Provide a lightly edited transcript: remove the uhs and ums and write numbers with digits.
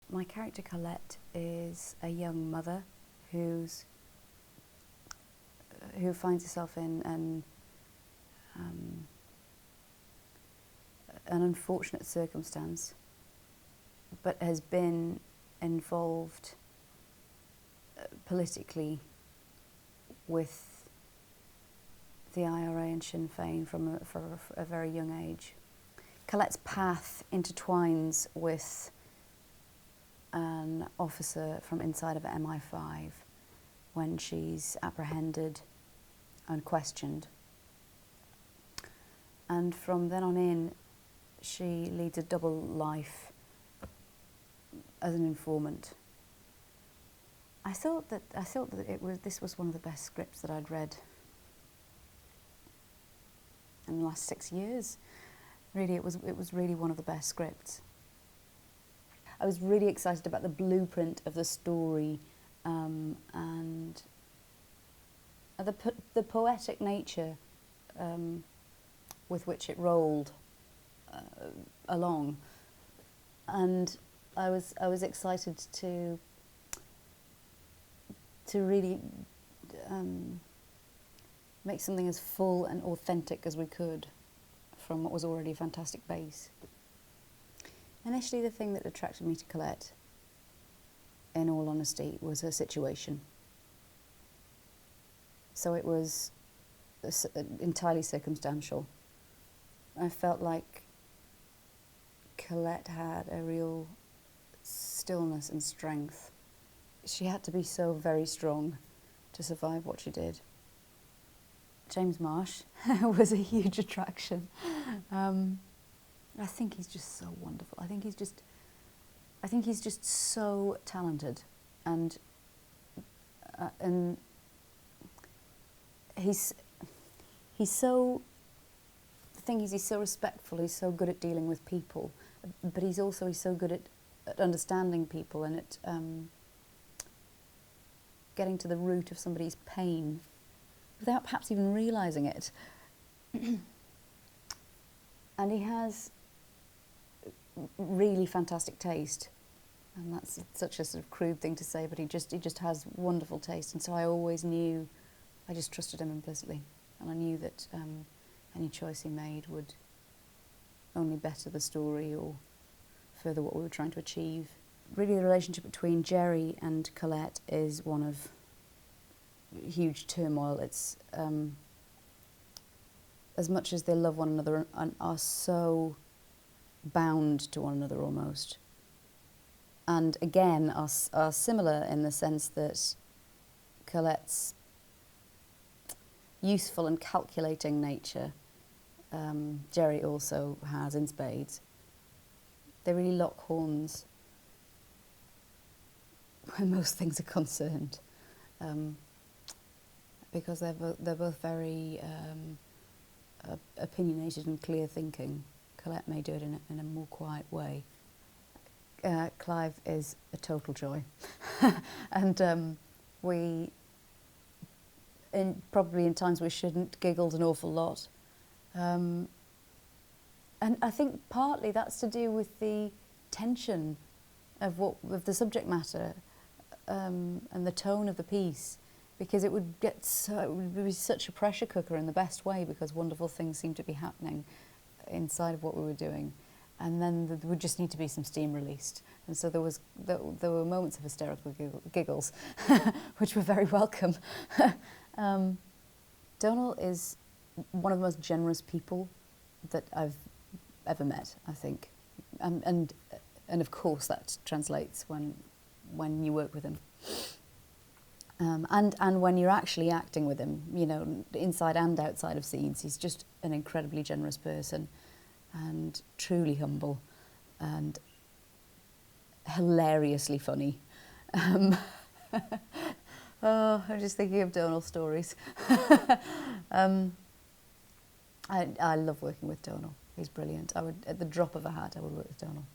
My character Colette is a young mother who finds herself in an unfortunate circumstance, but has been involved politically with the IRA and Sinn Féin from a very young age. Colette's path intertwines with an officer from inside of MI5 when she's apprehended and questioned. And from then on in, she leads a double life as an informant. I thought that this was one of the best scripts that I'd read in the last 6 years. Really, it was really one of the best scripts. I was really excited about the blueprint of the story and the poetic nature with which it rolled along, and I was excited to really make something as full and authentic as we could from what was already a fantastic base. Initially, the thing that attracted me to Colette, in all honesty, was her situation. So it was entirely circumstantial. I felt like Colette had a real stillness and strength. She had to be so very strong to survive what she did. James Marsh was a huge attraction. I think he's just so wonderful. I think he's just so talented, and he's so. The thing is, he's so respectful. He's so good at dealing with people, but he's so good at understanding people and at getting to the root of somebody's pain without perhaps even realising it. And he has really fantastic taste, and that's such a sort of crude thing to say, but he just has wonderful taste, and so I always knew, I just trusted him implicitly, and I knew that any choice he made would only better the story or further what we were trying to achieve. Really, the relationship between Jerry and Colette is one of huge turmoil. It's as much as they love one another and are so bound to one another almost, and again are similar in the sense that Colette's useful and calculating nature, Jerry also has in spades. They really lock horns when most things are concerned, because they're both very opinionated and clear thinking. Colette may do it in a more quiet way. Clive is a total joy, and we, probably in times we shouldn't, giggled an awful lot, and I think partly that's to do with the tension of the subject matter and the tone of the piece, because it would be such a pressure cooker in the best way, because wonderful things seem to be happening inside of what we were doing, and then there would just need to be some steam released, and so there were moments of hysterical giggles, which were very welcome. Donal is one of the most generous people that I've ever met, I think, and of course that translates when you work with him, and when you're actually acting with him, you know, inside and outside of scenes. He's just an incredibly generous person, and truly humble, and hilariously funny. Oh, I'm just thinking of Donal's stories. I love working with Donal. He's brilliant. At the drop of a hat, I would work with Donal.